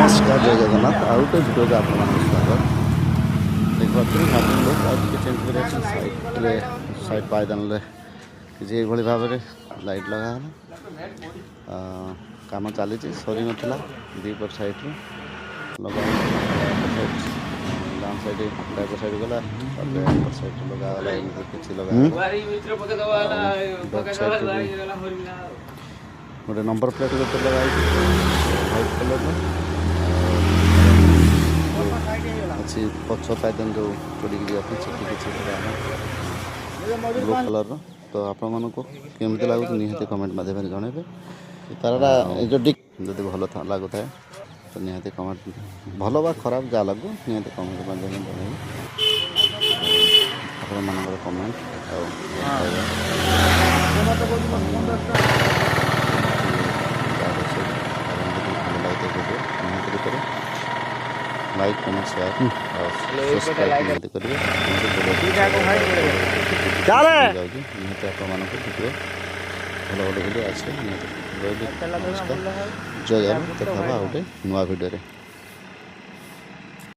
नमस्कार जय जगन्नाथ आउ गोटे भिडियो आप स्वागत देखिए हाफिंग लोक आगे चेंज कर साइड पायदान किसी ये भाव में लाइट लगा कम चली सरी नाला दीपर साइड लगा डाउन साइड ड्राइवर साइड गला साइड लगागला किसी लगा गोटे नंबर प्लेट गोटे लगा व्हाइट कलर अच्छी पछ पायदान जो पड़ी किसी ब्लू कलर तो आपण मानक केमती लगुच निहती कमेंट माध्यम जनइबे तारा जो डिक जब भल लगुए तो निहती कमेंट भल बा खराब जहाँ लगू निहती कमेंट माध्यम जनइबे आपण मानकर कमेंट लाइक कमेंट शेयर और सब्सक्राइब करेंगे भिडियो भल भल भिडियो आसे जय जगन्नाथ देखा गोटे नुआ भिडियो।